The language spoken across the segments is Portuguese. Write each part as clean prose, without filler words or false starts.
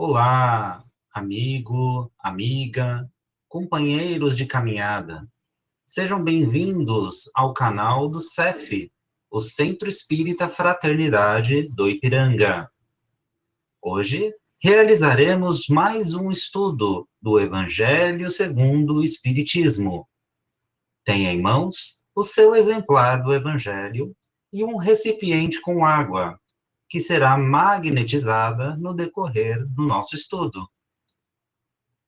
Olá, amigo, amiga, companheiros de caminhada. Sejam bem-vindos ao canal do CEF, o Centro Espírita Fraternidade do Ipiranga. Hoje realizaremos mais um estudo do Evangelho segundo o Espiritismo. Tenha em mãos o seu exemplar do Evangelho e um recipiente com água, que será magnetizada no decorrer do nosso estudo.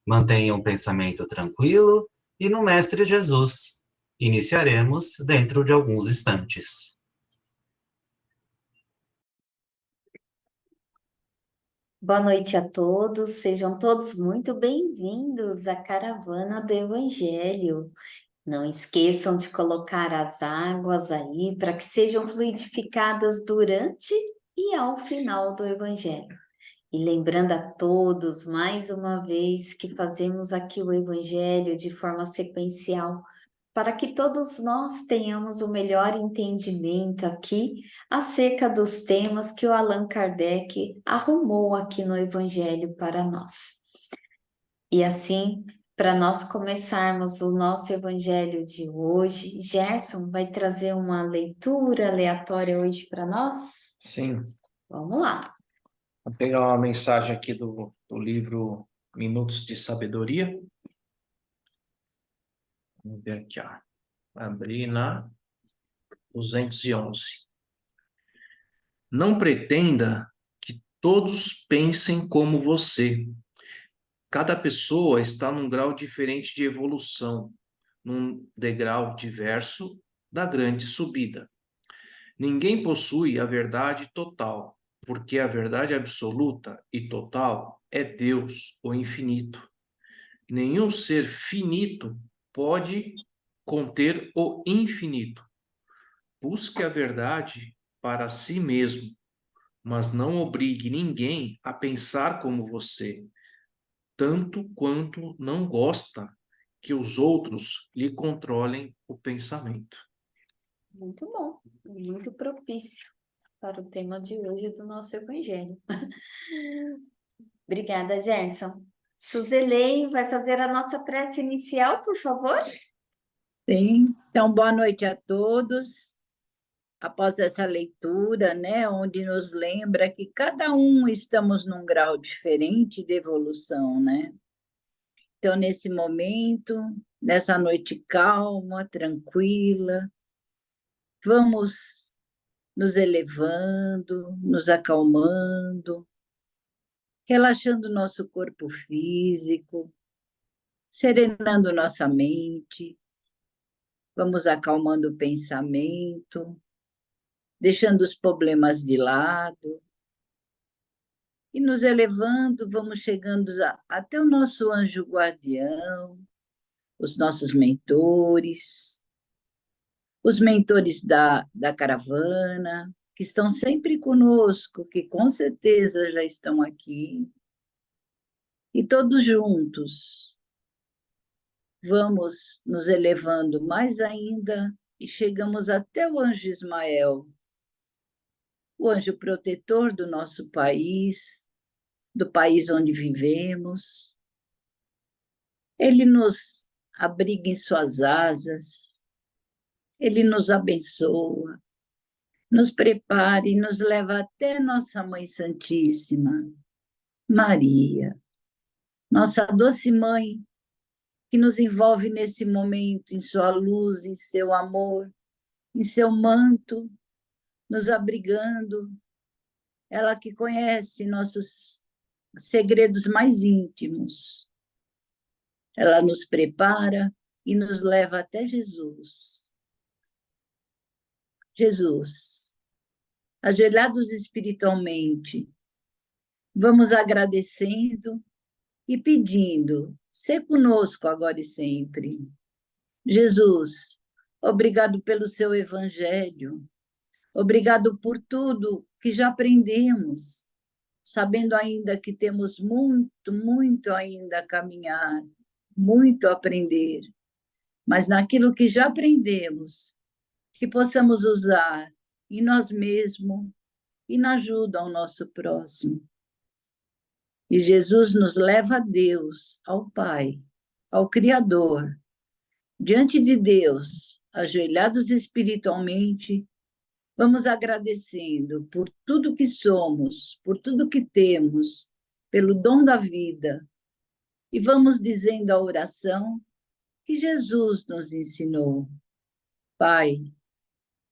Mantenha um pensamento tranquilo e no Mestre Jesus. Iniciaremos dentro de alguns instantes. Boa noite a todos, sejam todos muito bem-vindos à Caravana do Evangelho. Não esqueçam de colocar as águas aí para que sejam fluidificadas durante e ao final do Evangelho. E lembrando a todos, mais uma vez, que fazemos aqui o Evangelho de forma sequencial, para que todos nós tenhamos o melhor entendimento aqui acerca dos temas que o Allan Kardec arrumou aqui no Evangelho para nós. E assim, para nós começarmos o nosso Evangelho de hoje, Gerson vai trazer uma leitura aleatória hoje para nós? Sim. Vamos lá. Vou pegar uma mensagem aqui do livro Minutos de Sabedoria. Vamos ver aqui, ó. Abri na 211. Não pretenda que todos pensem como você. Cada pessoa está num grau diferente de evolução, num degrau diverso da grande subida. Ninguém possui a verdade total, porque a verdade absoluta e total é Deus, o infinito. Nenhum ser finito pode conter o infinito. Busque a verdade para si mesmo, mas não obrigue ninguém a pensar como você, tanto quanto não gosta que os outros lhe controlem o pensamento. Muito bom, muito propício para o tema de hoje do nosso Evangelho. Obrigada, Gerson. Suzelei vai fazer a nossa prece inicial, por favor? Sim, então boa noite a todos. Após essa leitura, né, onde nos lembra que cada um estamos num grau diferente de evolução, né? Então, nesse momento, nessa noite calma, tranquila, vamos nos elevando, nos acalmando, relaxando nosso corpo físico, serenando nossa mente, vamos acalmando o pensamento, deixando os problemas de lado e nos elevando, vamos chegando até o nosso anjo guardião, os nossos mentores, os mentores da caravana, que estão sempre conosco, que com certeza já estão aqui. E todos juntos vamos nos elevando mais ainda e chegamos até o anjo Ismael, o anjo protetor do nosso país, do país onde vivemos. Ele nos abriga em suas asas, ele nos abençoa, nos prepara e nos leva até nossa Mãe Santíssima, Maria, nossa doce Mãe, que nos envolve nesse momento em sua luz, em seu amor, em seu manto, nos abrigando. Ela que conhece nossos segredos mais íntimos. Ela nos prepara e nos leva até Jesus. Jesus, ajoelhados espiritualmente, vamos agradecendo e pedindo, sê conosco agora e sempre. Jesus, obrigado pelo seu evangelho, obrigado por tudo que já aprendemos, sabendo ainda que temos muito, muito ainda a caminhar, muito a aprender, mas naquilo que já aprendemos, que possamos usar em nós mesmos e na ajuda ao nosso próximo. E Jesus nos leva a Deus, ao Pai, ao Criador. Diante de Deus, ajoelhados espiritualmente, vamos agradecendo por tudo que somos, por tudo que temos, pelo dom da vida. E vamos dizendo a oração que Jesus nos ensinou. Pai,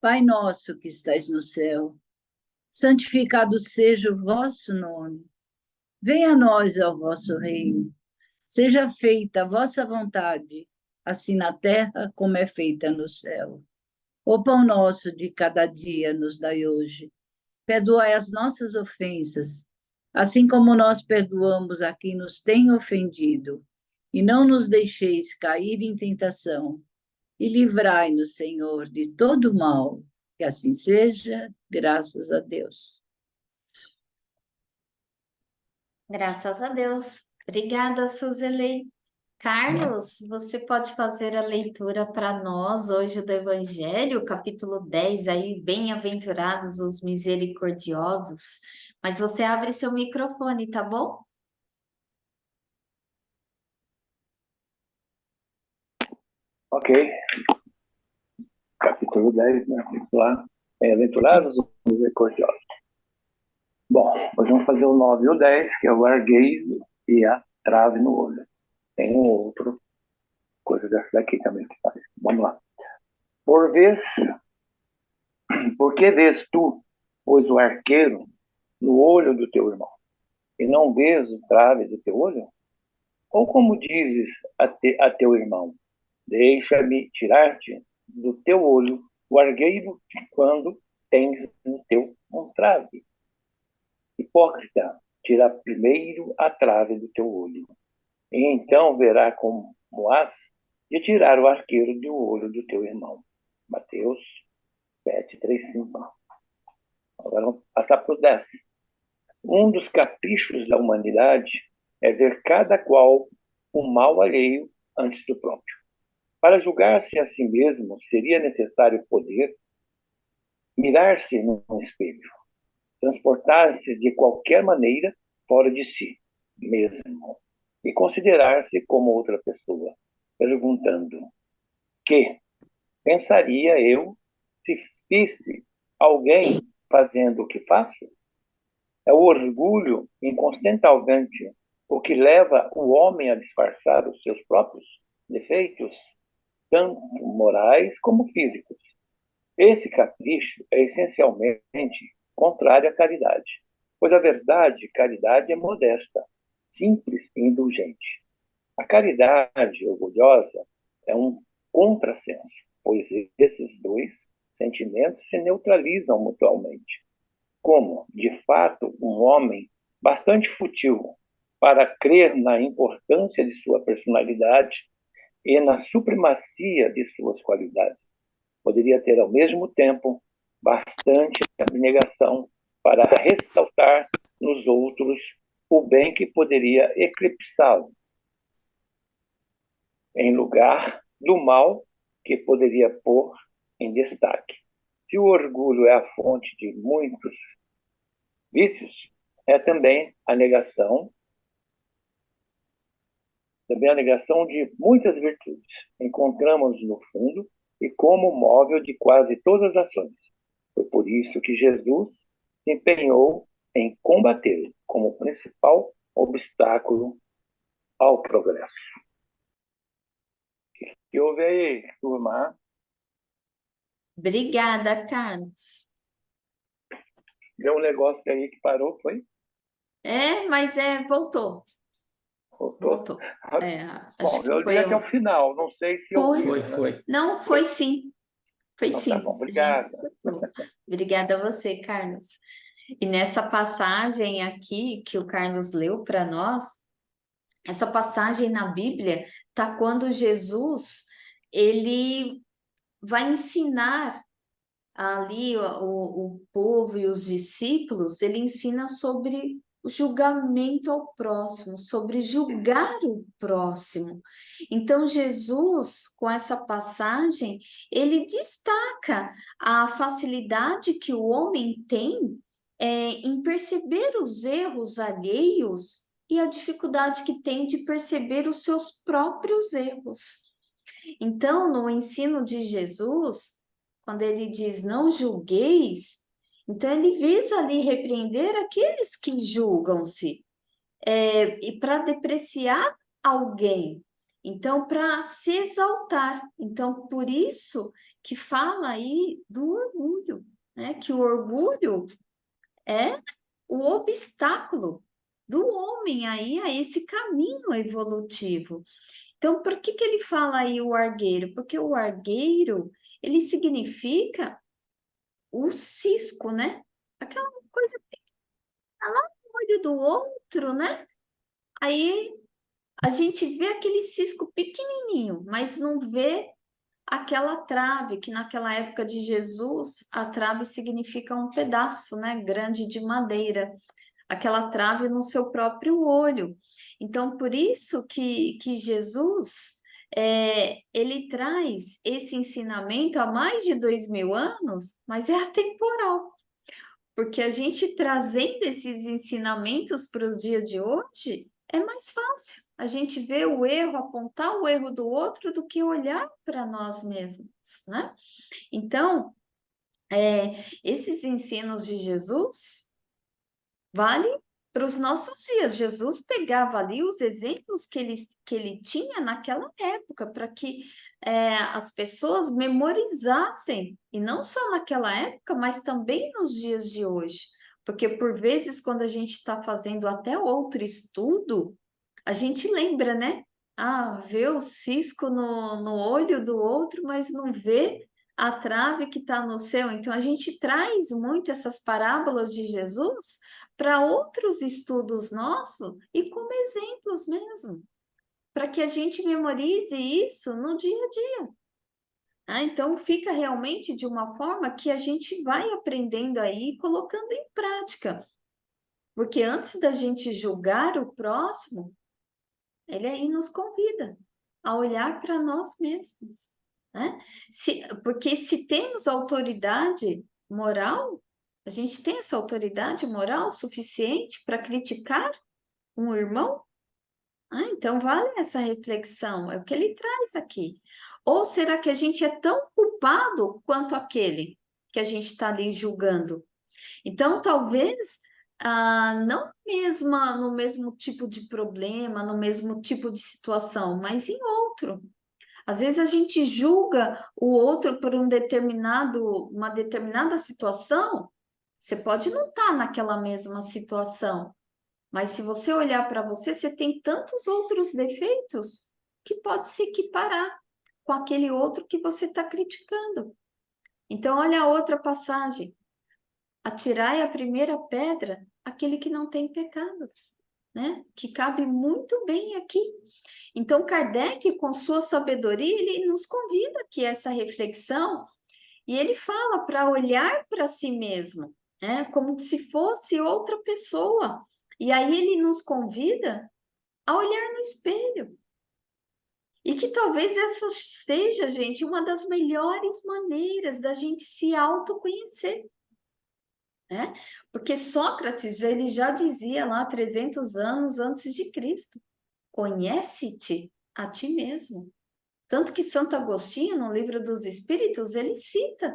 Pai nosso que estais no céu, santificado seja o vosso nome. Venha a nós o vosso reino. Seja feita a vossa vontade, assim na terra como é feita no céu. O pão nosso de cada dia nos dai hoje. Perdoai as nossas ofensas, assim como nós perdoamos a quem nos tem ofendido. E não nos deixeis cair em tentação. E livrai-nos, Senhor, de todo mal. Que assim seja, graças a Deus. Graças a Deus. Obrigada, Suzeli. Carlos, você pode fazer a leitura para nós hoje do Evangelho, capítulo 10, aí, bem-aventurados os misericordiosos. Mas você abre seu microfone, tá bom? Ok. Capítulo 10, né? Vamos lá. Bem-aventurados os misericordiosos. Bom, hoje vamos fazer o 9 e o 10, que é o argueiro e a trave no olho. Tem um outro, coisa dessa daqui também que faz. Vamos lá. Por que vês tu, pois, o arqueiro no olho do teu irmão, e não vês o trave do teu olho? Ou como dizes a teu irmão, deixa-me tirar-te do teu olho o argueiro quando tens no teu um trave. Hipócrita, tira primeiro a trave do teu olho, e então verá como has de tirar o arqueiro do olho do teu irmão. Mateus 7, 3, 5. Agora vamos passar para o 10. Um dos caprichos da humanidade é ver cada qual o mal alheio antes do próprio. Para julgar-se a si mesmo, seria necessário poder mirar-se num espelho, transportar-se de qualquer maneira fora de si mesmo e considerar-se como outra pessoa, perguntando: que pensaria eu se visse alguém fazendo o que faço? É o orgulho inconstentavelmente o que leva o homem a disfarçar os seus próprios defeitos, tanto morais como físicos. Esse capricho é essencialmente contrário à caridade, pois a verdade, caridade é modesta, simples e indulgente. A caridade orgulhosa é um contrassenso, pois esses dois sentimentos se neutralizam mutuamente. Como, de fato, um homem bastante fútil para crer na importância de sua personalidade e na supremacia de suas qualidades, poderia ter, ao mesmo tempo, bastante abnegação para ressaltar nos outros o bem que poderia eclipsá-lo, em lugar do mal que poderia pôr em destaque. Se o orgulho é a fonte de muitos vícios, é também a negação de muitas virtudes. Encontramos no fundo e como móvel de quase todas as ações. Foi por isso que Jesus se empenhou em combatê-lo como principal obstáculo ao progresso. O que houve aí, turma? Obrigada, Carlos. Deu um negócio aí que parou, foi? Mas voltou. Voltou. Bom, Acho que eu li até o final, não sei se eu vi. Foi. Não, foi sim. Foi então, sim. Tá bom, obrigada. Obrigada a você, Carlos. E nessa passagem aqui que o Carlos leu para nós, essa passagem na Bíblia tá quando Jesus ele vai ensinar ali o povo e os discípulos, ele ensina sobre o julgamento ao próximo, sobre julgar o próximo. Então, Jesus, com essa passagem, ele destaca a facilidade que o homem tem em perceber os erros alheios e a dificuldade que tem de perceber os seus próprios erros. Então, no ensino de Jesus, quando ele diz não julgueis, então ele visa ali repreender aqueles que julgam-se, e para depreciar alguém, então para se exaltar. Então, por isso que fala aí do orgulho, né? Que o orgulho é o obstáculo do homem aí a esse caminho evolutivo. Então, por que que ele fala aí o argueiro? Porque o argueiro, ele significa o cisco, né? Aquela coisa pequena lá no olho do outro, né? Aí a gente vê aquele cisco pequenininho, mas não vê aquela trave, que naquela época de Jesus, a trave significa um pedaço, né, grande de madeira, aquela trave no seu próprio olho. Então, por isso que Jesus, ele traz esse ensinamento há mais de 2000 anos, mas é atemporal. Porque a gente trazendo esses ensinamentos para os dias de hoje, é mais fácil. A gente vê o erro, apontar o erro do outro, do que olhar para nós mesmos, né? Então, esses ensinos de Jesus valem para os nossos dias. Jesus pegava ali os exemplos que ele tinha naquela época, para que as pessoas memorizassem, e não só naquela época, mas também nos dias de hoje. Porque, por vezes, quando a gente está fazendo até outro estudo, a gente lembra, né? Ah, vê o cisco no olho do outro, mas não vê a trave que está no seu. Então, a gente traz muito essas parábolas de Jesus para outros estudos nossos e como exemplos mesmo, para que a gente memorize isso no dia a dia. Então, fica realmente de uma forma que a gente vai aprendendo aí, colocando em prática. Porque antes da gente julgar o próximo, ele aí nos convida a olhar para nós mesmos, né? Porque se temos autoridade moral, a gente tem essa autoridade moral suficiente para criticar um irmão? Então vale essa reflexão, é o que ele traz aqui. Ou será que a gente é tão culpado quanto aquele que a gente está ali julgando? Então, talvez não no mesmo tipo de problema, no mesmo tipo de situação, mas em outro. Às vezes a gente julga o outro por uma determinada situação, você pode não estar naquela mesma situação, mas se você olhar para você, você tem tantos outros defeitos que pode se equiparar com aquele outro que você está criticando. Então, olha a outra passagem. Atirai a primeira pedra aquele que não tem pecados, né? Que cabe muito bem aqui. Então, Kardec, com sua sabedoria, ele nos convida aqui a essa reflexão e ele fala para olhar para si mesmo, né? Como se fosse outra pessoa. E aí ele nos convida a olhar no espelho. E que talvez essa seja, gente, uma das melhores maneiras da gente se autoconhecer. Né? Porque Sócrates, ele já dizia lá 300 anos antes de Cristo, conhece-te a ti mesmo. Tanto que Santo Agostinho, no Livro dos Espíritos, ele cita,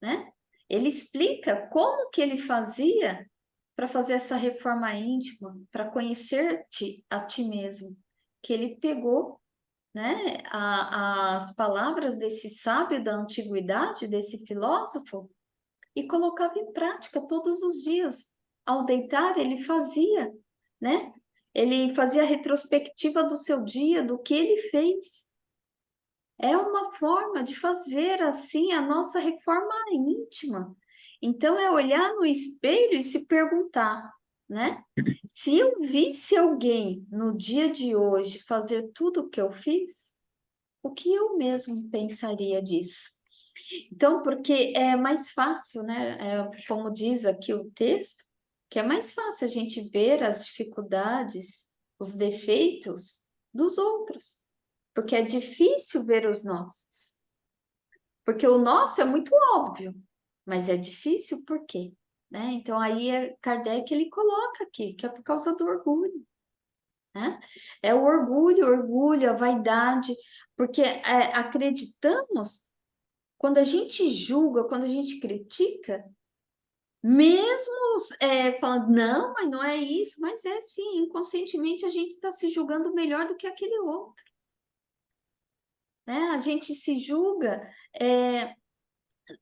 né? Ele explica como que ele fazia para fazer essa reforma íntima, para conhecer-te a ti mesmo. Que ele pegou, né, as palavras desse sábio da antiguidade, desse filósofo, e colocava em prática todos os dias. Ao deitar, ele fazia, né? Ele fazia a retrospectiva do seu dia, do que ele fez. É uma forma de fazer assim a nossa reforma íntima. Então, é olhar no espelho e se perguntar, né? Se eu visse alguém no dia de hoje fazer tudo o que eu fiz, o que eu mesmo pensaria disso? Então, porque é mais fácil, né? Como diz aqui o texto, que é mais fácil a gente ver as dificuldades, os defeitos dos outros, porque é difícil ver os nossos. Porque o nosso é muito óbvio, mas é difícil por quê? Né? Então, aí Kardec ele coloca aqui, que é por causa do orgulho. né? É o orgulho, a vaidade, porque acreditamos, quando a gente julga, quando a gente critica, mesmo falando, não, mas não é isso, mas é sim, inconscientemente a gente está se julgando melhor do que aquele outro, né? A gente se julga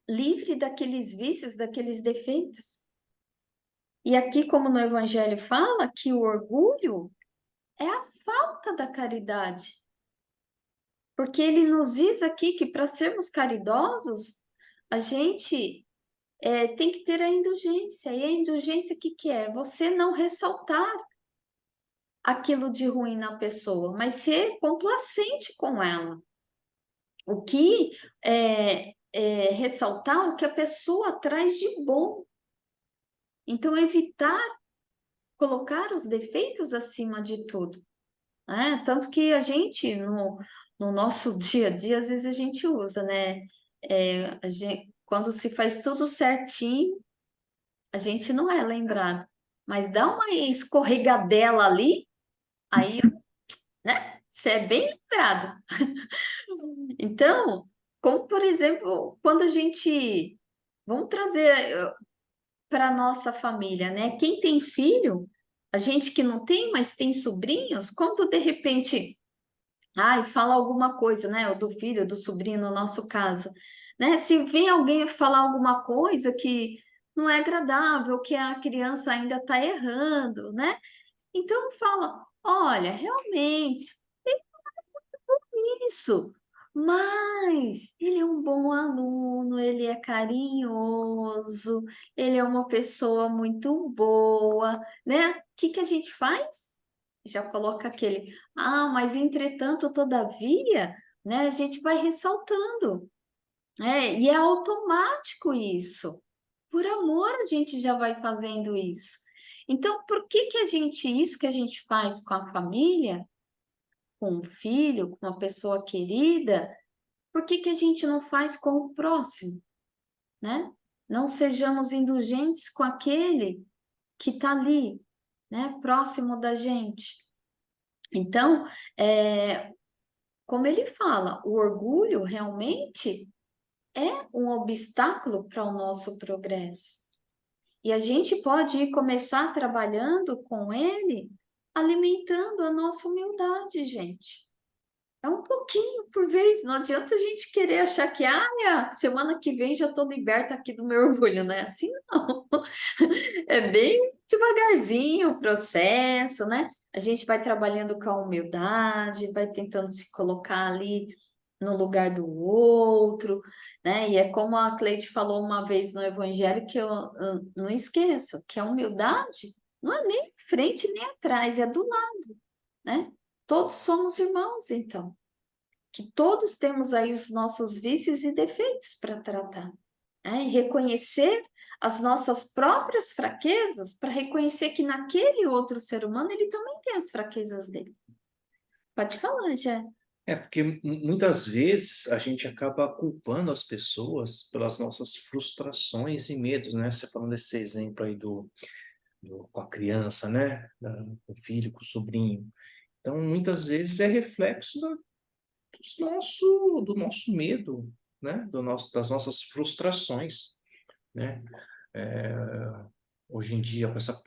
livre daqueles vícios, daqueles defeitos. E aqui, como no Evangelho fala, que o orgulho é a falta da caridade. Porque ele nos diz aqui que para sermos caridosos, a gente tem que ter a indulgência. E a indulgência, o que, que é? Você não ressaltar aquilo de ruim na pessoa, mas ser complacente com ela. O que ressaltar o que a pessoa traz de bom. Então, evitar colocar os defeitos acima de tudo, né? Tanto que a gente, no nosso dia a dia, às vezes a gente usa, né? Quando se faz tudo certinho, a gente não é lembrado. Mas dá uma escorregadela ali, aí, né? Você é bem lembrado. Então, como por exemplo, quando a gente... Vamos trazer para nossa família, né? Quem tem filho, a gente que não tem, mas tem sobrinhos, quando de repente, fala alguma coisa, né? Ou do filho, do sobrinho, no nosso caso, né? Se vem alguém falar alguma coisa que não é agradável, que a criança ainda está errando, né? Então fala, olha, realmente isso, mas ele é um bom aluno, ele é carinhoso, ele é uma pessoa muito boa, né? O que que a gente faz? Já coloca aquele, mas entretanto, todavia, né? A gente vai ressaltando, né? E é automático isso. Por amor, a gente já vai fazendo isso. Então, por que que isso que a gente faz com a família, com um filho, com uma pessoa querida, por que que a gente não faz com o próximo, né? Não sejamos indulgentes com aquele que está ali, né? Próximo da gente. Então, como ele fala, o orgulho realmente é um obstáculo para o nosso progresso. E a gente pode ir começar trabalhando com ele, alimentando a nossa humildade, gente. É um pouquinho por vez, não adianta a gente querer achar que, semana que vem já estou liberta aqui do meu orgulho, não é assim não. É bem devagarzinho o processo, né? A gente vai trabalhando com a humildade, vai tentando se colocar ali no lugar do outro, né? E é como a Cleide falou uma vez no Evangelho, que eu não esqueço, que a humildade não é nem frente nem atrás, é do lado, né? Todos somos irmãos, então. Que todos temos aí os nossos vícios e defeitos para tratar. Né? E reconhecer as nossas próprias fraquezas para reconhecer que naquele outro ser humano ele também tem as fraquezas dele. Pode falar, Jé. Porque muitas vezes a gente acaba culpando as pessoas pelas nossas frustrações e medos, né? Você falando desse exemplo aí com a criança, né? Com o filho, com o sobrinho. Então, muitas vezes é reflexo do nosso medo, né? Das nossas frustrações, né? Hoje em dia, com essa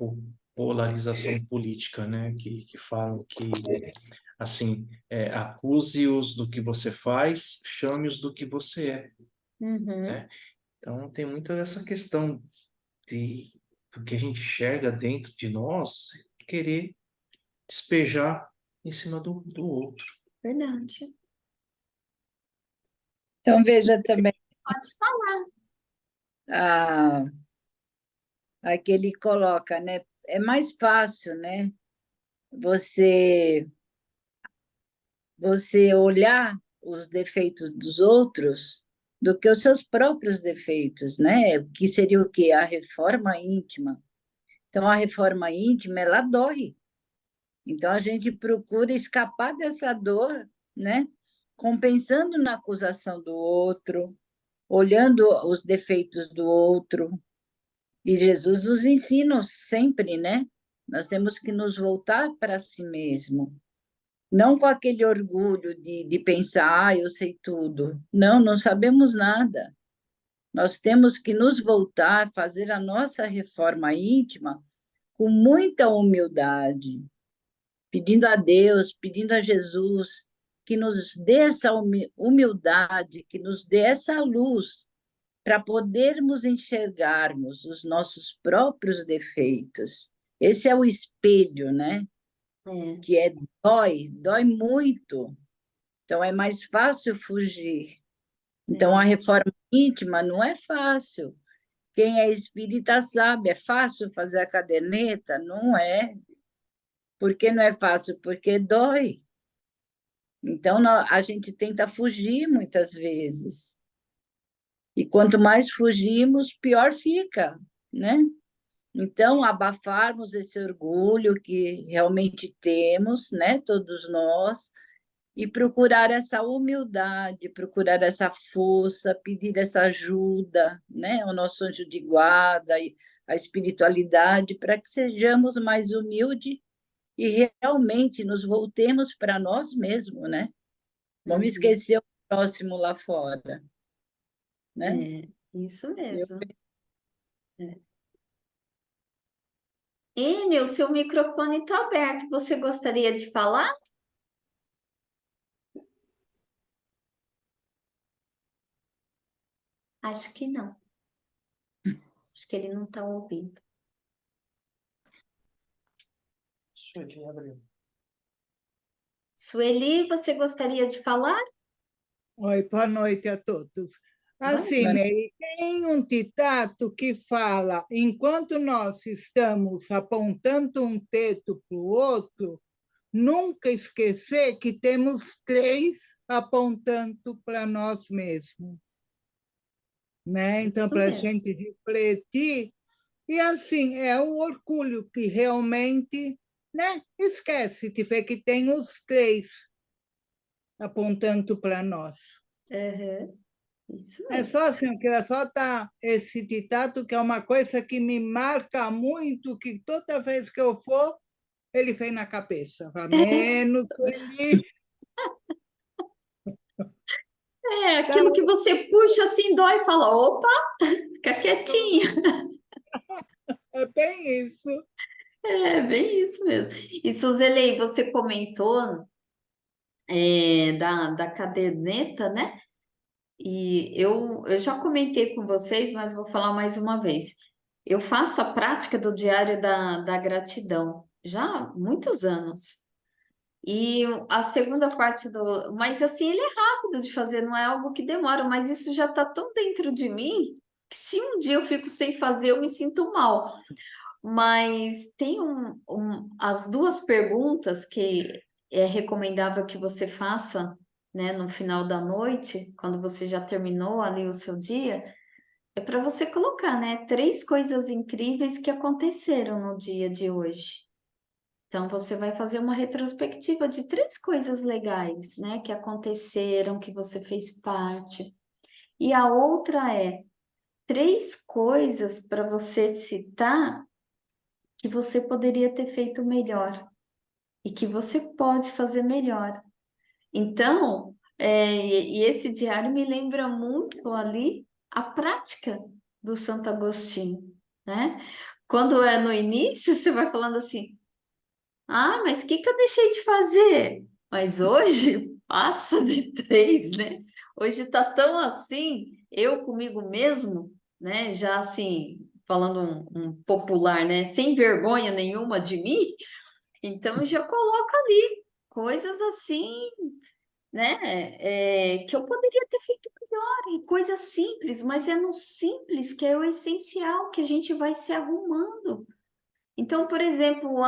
polarização política, né? Que falam que, assim, acuse-os do que você faz, chame-os do que você é, né? Então, tem muita essa questão do que a gente enxerga dentro de nós, querer despejar em cima do outro. Verdade. Então, veja também Pode falar. Aqui ele coloca, né? É mais fácil, né? Você olhar os defeitos dos outros do que os seus próprios defeitos, né? Que seria o quê? A reforma íntima. Então, a reforma íntima, ela dói. Então, a gente procura escapar dessa dor, né? Compensando na acusação do outro, olhando os defeitos do outro. E Jesus nos ensina sempre, né? Nós temos que nos voltar para si mesmo, não com aquele orgulho de pensar, ah, eu sei tudo. Não, não sabemos nada. Nós temos que nos voltar, fazer a nossa reforma íntima com muita humildade, pedindo a Deus, pedindo a Jesus que nos dê essa humildade, que nos dê essa luz para podermos enxergarmos os nossos próprios defeitos. Esse é o espelho, né? Que dói muito. Então é mais fácil fugir. Então a reforma íntima não é fácil. Quem é espírita sabe, é fácil fazer a caderneta? Não é. Por que não é fácil? Porque dói. Então a gente tenta fugir muitas vezes. E quanto mais fugimos, pior fica, né? Então, abafarmos esse orgulho que realmente temos, né, todos nós, e procurar essa humildade, procurar essa força, pedir essa ajuda, né, ao nosso anjo de guarda e a espiritualidade, para que sejamos mais humildes e realmente nos voltemos para nós mesmos, né? Vamos esquecer o próximo lá fora, né? Isso mesmo. Enio, o seu microfone está aberto. Você gostaria de falar? Acho que não. Acho que ele não está ouvindo. Sueli, você gostaria de falar? Oi, boa noite a todos. Assim, Mary, tem um ditado que fala: enquanto nós estamos apontando um dedo para o outro, nunca esquecer que temos 3 apontando para nós mesmos. Né? Então, para a gente refletir, e assim, é o orgulho que realmente, né, esquece de ver que tem os 3 apontando para nós. Isso é só assim, eu queria só dar esse ditado, que é uma coisa que me marca muito, que toda vez que eu for, ele vem na cabeça. Menos feliz. Aquilo que você puxa assim, dói e fala, opa, fica quietinha. É bem isso. É bem isso mesmo. E Suzeli, você comentou da caderneta, né? E eu já comentei com vocês, mas vou falar mais uma vez. Eu faço a prática do diário da gratidão já há muitos anos. E a segunda parte do. Mas assim, ele é rápido de fazer, não é algo que demora, mas isso já está tão dentro de mim que se um dia eu fico sem fazer, eu me sinto mal. Mas tem as duas perguntas que é recomendável que você faça, né, no final da noite, quando você já terminou ali o seu dia, é para você colocar, né, 3 coisas incríveis que aconteceram no dia de hoje. Então, você vai fazer uma retrospectiva de 3 coisas legais, né, que aconteceram, que você fez parte. E a outra é 3 coisas para você citar que você poderia ter feito melhor e que você pode fazer melhor. Então, e esse diário me lembra muito ali a prática do Santo Agostinho, né? Quando é no início, você vai falando assim, ah, mas o que eu deixei de fazer? Mas hoje passa de 3, né? Hoje tá tão assim, eu comigo mesmo, né? Já assim, falando um popular, né? Sem vergonha nenhuma de mim, então já coloca ali coisas assim, né? Que eu poderia ter feito melhor, e coisas simples, mas é no simples que é o essencial, que a gente vai se arrumando. Então, por exemplo,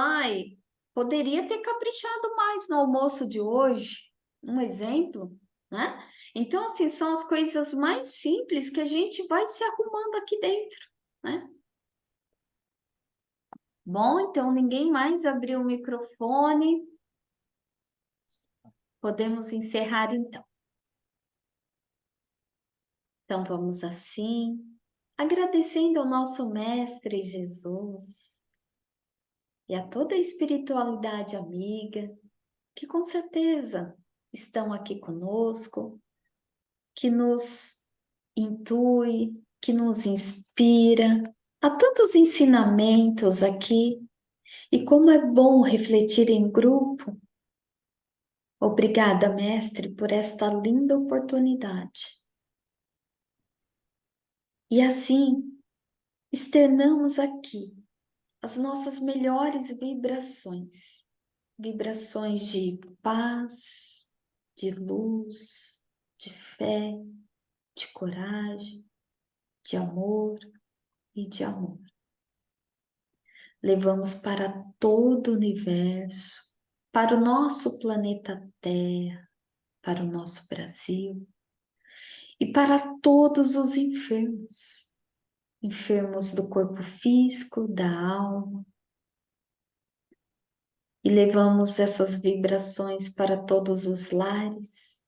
poderia ter caprichado mais no almoço de hoje, um exemplo, né? Então, assim, são as coisas mais simples que a gente vai se arrumando aqui dentro, né? Bom, então ninguém mais abriu o microfone. Podemos encerrar então. Então vamos assim, agradecendo ao nosso Mestre Jesus, e a toda a espiritualidade amiga, que com certeza estão aqui conosco, que nos intui, que nos inspira. Há tantos ensinamentos aqui, e como é bom refletir em grupo. Obrigada, mestre, por esta linda oportunidade. E assim, externamos aqui as nossas melhores vibrações, vibrações de paz, de luz, de fé, de coragem, de amor e de amor. Levamos para todo o universo, para o nosso planeta Terra, para o nosso Brasil e para todos os enfermos, enfermos do corpo físico, da alma. E levamos essas vibrações para todos os lares,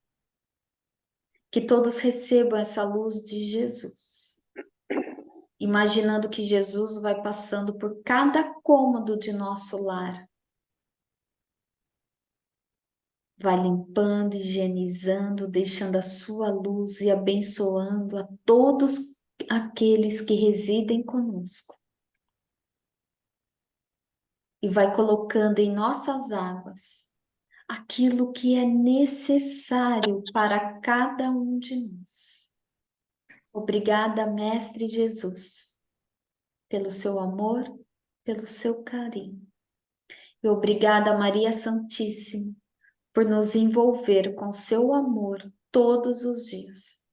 que todos recebam essa luz de Jesus, imaginando que Jesus vai passando por cada cômodo de nosso lar, vai limpando, higienizando, deixando a sua luz e abençoando a todos aqueles que residem conosco. E vai colocando em nossas águas aquilo que é necessário para cada um de nós. Obrigada, Mestre Jesus, pelo seu amor, pelo seu carinho. E obrigada, Maria Santíssima, por nos envolver com seu amor todos os dias.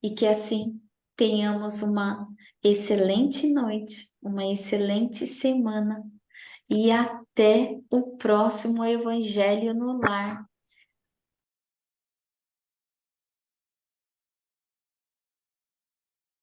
E que assim tenhamos uma excelente noite, uma excelente semana e até o próximo Evangelho no Lar.